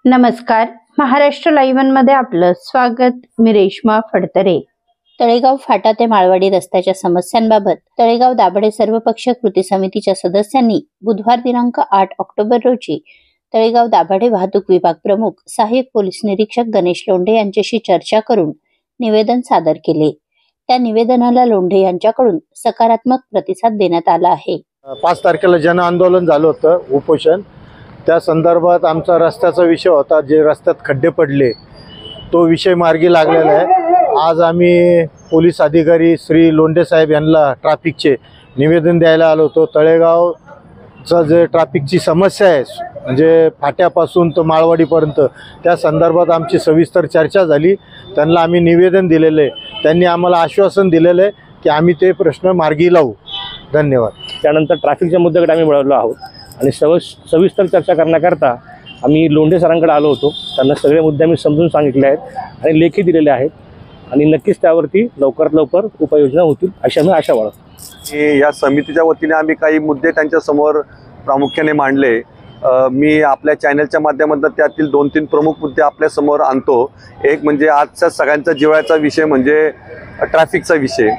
नमस्कार, महाराष्ट्र लाईव्ह मध्ये आपलं स्वागत। मी रेश्मा फडतरे। तळेगाव फाटा ते माळवाडी रस्त्याच्या समस्यांबाबत तळेगाव दाभाडे सर्वपक्षीय कृती समितीच्या सदस्यांनी बुधवार दिनांक 8 ऑक्टोबर रोजी तळेगाव दाभाडे वाहतूक विभाग प्रमुख सहाय्यक पोलीस निरीक्षक गणेश लोंढे यांच्याशी चर्चा करून निवेदन सादर केले। त्या निवेदनाला लोंढे यांच्याकडून सकारात्मक प्रतिसाद देण्यात आला आहे। 5 तारखेला जन आंदोलन झालं होतं, उपोषण। त्या संदर्भात आमचा रस्त्याचा विषय होता, जे रस्त्यात खड्डे पडले तो विषय मार्गी लागलेला आहे। आज आम्ही पोलीस अधिकारी श्री लोंढे साहेब यांना ट्रॅफिकचे निवेदन द्यायला आलो होतो। तळेगावचा जे ट्रॅफिकची समस्या आहे, म्हणजे फाट्यापासून तर माळवाडीपर्यंत, त्या संदर्भात आमची सविस्तर चर्चा झाली। त्यांना आम्ही निवेदन दिलेले, त्यांनी आम्हाला आश्वासन दिलेले की आम्ही ते प्रश्न मार्गी लावू। धन्यवाद। त्यानंतर ट्रॅफिकच्या मुद्द्याकडे आम्ही वळलो आहोत आणि सविस्तर चर्चा करण्याकरता आम्ही लोंढे सरांकडे आलो होतो। त्यांना सगळे मुद्दे आम्ही समजून सांगितले आहेत आणि लेखी दिलेले आहेत आणि नक्कीच त्यावरती लवकरात लवकर उपाययोजना होतील अशी आम्ही आशा बाळगतो। या समितीच्या वतीने आम्ही काही मुद्दे त्यांच्या समोर प्रामुख्याने मांडले। मी आपल्या चॅनलच्या माध्यमातून त्यातील 2-3 प्रमुख मुद्दे आपल्या समोर आणतो। एक म्हणजे आजच्या सगळ्यांचा जिव्हाळ्याचा विषय म्हणजे ट्रॅफिकचा विषय।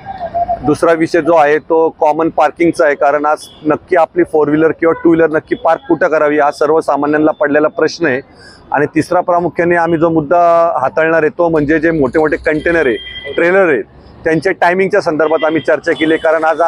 दुसरा विषय जो आहे तो कॉमन पार्किंगचा आहे, कारण आज नक्की आपली 4 व्हीलर किंवा 2 व्हीलर नक्की पार्क कुठं करावी हा सर्वसामान्यांना पडलेला प्रश्न आहे। आणि तिसरा प्रामुख्याने आम्ही जो मुद्दा हाताळणार आहे तो म्हणजे जे मोठे मोठे कंटेनर आहे, ट्रेलर आहेत, त्यांच्या टायमिंगच्या संदर्भात आम्ही चर्चा केली। कारण आज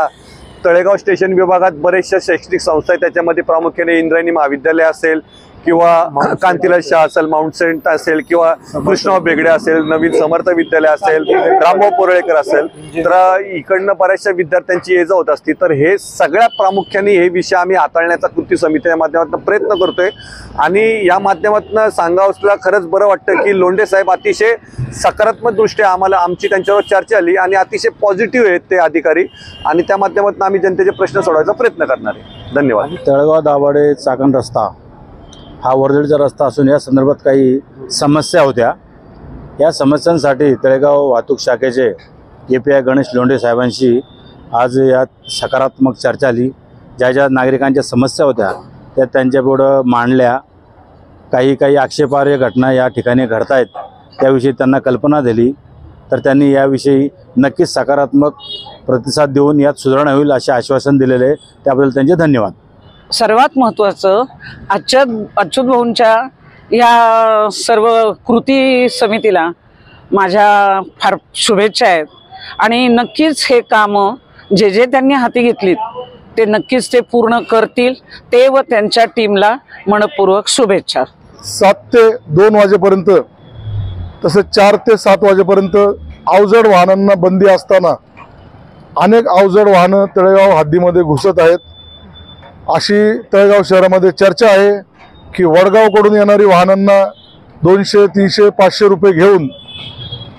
तळेगाव स्टेशन विभागात बरेचशा शैक्षणिक संस्था आहेत, त्याच्यामध्ये प्रामुख्याने इंद्रायणी महाविद्यालय असेल किंवा कांतीलाल शाह असेल, माउंट सेंट असेल किंवा कृष्णराव बेगडे असेल, नवीन समर्थ विद्यालय असेल, रामभाऊ पोरळेकर असेल, तर इकडनं बऱ्याचशा विद्यार्थ्यांची ये जा होत असती। तर हे सगळ्या प्रामुख्याने हे विषय आम्ही हाताळण्याचा कृती समितीच्या माध्यमातून प्रयत्न करतोय। आणि या माध्यमातून सांगावंसला खरंच बरं वाटतं की लोंढे साहेब अतिशय सकारात्मक दृष्ट्या आम्हाला आमची त्यांच्यावर चर्चा आली आणि अतिशय पॉझिटिव्ह आहेत ते अधिकारी, आणि त्या माध्यमातून आम्ही जनतेचे प्रश्न सोडवायचा प्रयत्न करणार आहे। धन्यवाद। तळेगाव दाभाडे चाकण रस्ता हा वर्दळीचा रस्ता असून या संदर्भात काही समस्या होत्या। या समस्यांसाठी तळेगाव वाहतूक शाखेचे API गणेश लोंढे साहेबांशी आज यात सकारात्मक चर्चा झाली। ज्या ज्या नागरिकांच्या समस्या होत्या त्या त्यांच्यापुढं मांडल्या। काही आक्षेपार्ह घटना या ठिकाणी घडत आहेत, त्याविषयी त्यांना कल्पना दिली, तर त्यांनी याविषयी नक्कीच सकारात्मक प्रतिसाद देऊन यात सुधारणा होईल असे आश्वासन दिलेले, त्याबद्दल त्यांचे धन्यवाद। सर्वात महत्त्वाचं अच्युत भाऊंच्या या सर्व कृती समितीला माझ्या फार शुभेच्छा आहेत आणि नक्कीच हे कामं जे त्यांनी हाती घेतलीत ते नक्कीच ते पूर्ण करतील। ते व त्यांच्या टीमला मनपूर्वक शुभेच्छा। 7 ते 2 वाजेपर्यंत तसेच 4 ते 7 वाजेपर्यंत अवजड वाहनांना बंदी असताना अनेक अवजड वाहनं तळेगाव हद्दीमध्ये घुसत आहेत। अशी तळेगाव शहरामध्ये चर्चा आहे की वडगावकडून येणारी वाहनांना 200, 300, 500 रुपये घेऊन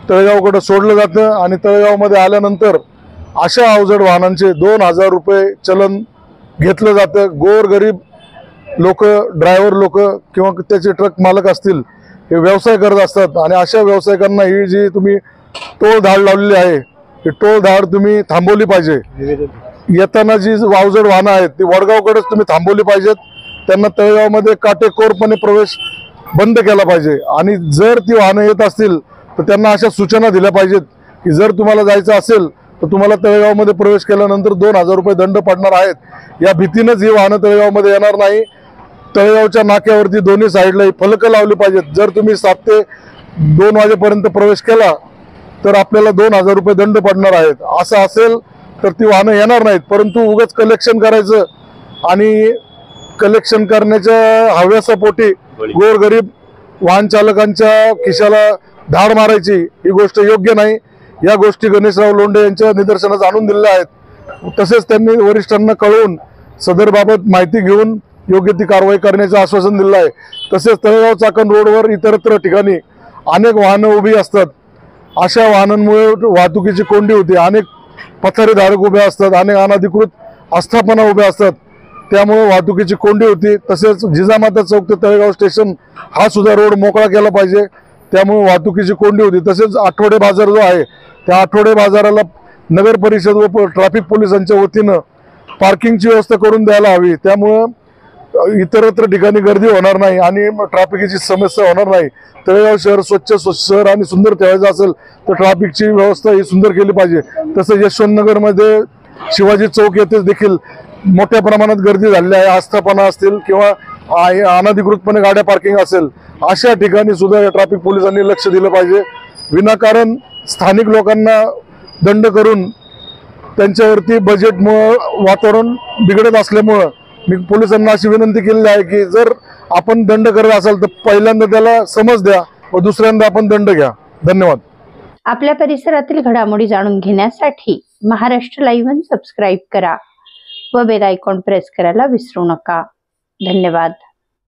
तळेगावकडे सोडलं जातं आणि तळेगावमध्ये आल्यानंतर अशा अवजड वाहनांचे 2000 रुपये चलन घेतलं जातं। गोरगरीब लोक, ड्रायव्हर लोक किंवा त्याचे ट्रक मालक असतील, हे व्यवसाय करत असतात आणि अशा व्यावसायिकांना ही जी तुम्ही टोळधाड लावलेली आहे, ही टोळधाड तुम्ही थांबवली पाहिजे। येताना जी अवजड वाहनं आहेत ती वडगावकडेच तुम्ही थांबवली पाहिजेत। त्यांना तळेगावमध्ये काटेकोरपणे प्रवेश बंद केला पाहिजे आणि जर ती वाहनं येत असतील तर त्यांना अशा सूचना दिल्या पाहिजेत की जर तुम्हाला जायचं असेल तर तुम्हाला तळेगावमध्ये प्रवेश केल्यानंतर 2000 रुपये दंड पडणार आहेत। या भीतीनंच ही वाहनं तळेगावमध्ये येणार नाही। तळेगावच्या नाक्यावरती दोन्ही साईडला फलकं लावली पाहिजेत। जर तुम्ही 7 ते 2 वाजेपर्यंत प्रवेश केला तर आपल्याला 2000 रुपये दंड पडणार आहेत। असं असेल तर ती वाहनं येणार नाहीत, परंतु उगाच कलेक्शन करायचं आणि कलेक्शन करण्याच्या हव्यासापोटी गोरगरीब वाहन चालकांच्या खिशाला धाड मारायची ही गोष्ट योग्य नाही। या गोष्टी गणेशराव लोंढे यांच्या निदर्शनास आणून दिलेल्या आहेत। तसेच त्यांनी वरिष्ठांना कळवून सदरबाबत माहिती घेऊन योग्य ती कारवाई करण्याचं आश्वासन दिलं आहे। तसेच तळेगाव चाकण रोडवर इतरत्र ठिकाणी अनेक वाहनं उभी असतात। अशा वाहनांमुळे वाहतुकीची कोंडी होते, अनेक पथारीधारक उभे असतात, अनेक अनधिकृत आस्थापना उभ्या असतात, त्यामुळे वाहतुकीची कोंडी होती। तसेच जिजामाता चौक ते तळेगाव स्टेशन हा सुद्धा रोड मोकळा केला पाहिजे, त्यामुळे वाहतुकीची कोंडी होती। तसेच आठवडे बाजार जो आहे त्या आठवडे बाजाराला नगर परिषद व ट्रॅफिक पोलिसांच्या वतीनं पार्किंगची व्यवस्था करून द्यायला हवी। त्यामुळे इतरत्र ठिकाणी गर्दी होणार नाही आणि ट्रॅफिकची समस्या होणार नाही. तळेगाव शहर स्वच्छ शहर आणि सुंदर ठेवायचं असेल तर ट्रॅफिकची व्यवस्था ही सुंदर केली पाहिजे. तसं यशवंतनगरमध्ये शिवाजी चौक येथे देखील मोठ्या प्रमाणात गर्दी झालेली आहे. आस्थापना असतील किंवा अनधिकृतपणे गाड्या पार्किंग असेल अशा ठिकाणी सुद्धा या ट्रॅफिक पोलिसांनी लक्ष दिलं पाहिजे. विनाकारण स्थानिक लोकांना दंड करून त्यांच्यावरती बजेटमुळं वातावरण बिघडत असल्यामुळं मी पोलिसांना अशी विनंती केलेली आहे की जर आपण दंड करत असाल तर पहिल्यांदा त्याला समज द्या व दुसऱ्यांदा आपण दंड घ्या. धन्यवाद. आपल्या परिसरातील घडामोडी जाणून घेण्यासाठी महाराष्ट्र लाईव्ह सबस्क्राईब करा व बेल आयकॉन प्रेस करायला विसरू नका. धन्यवाद.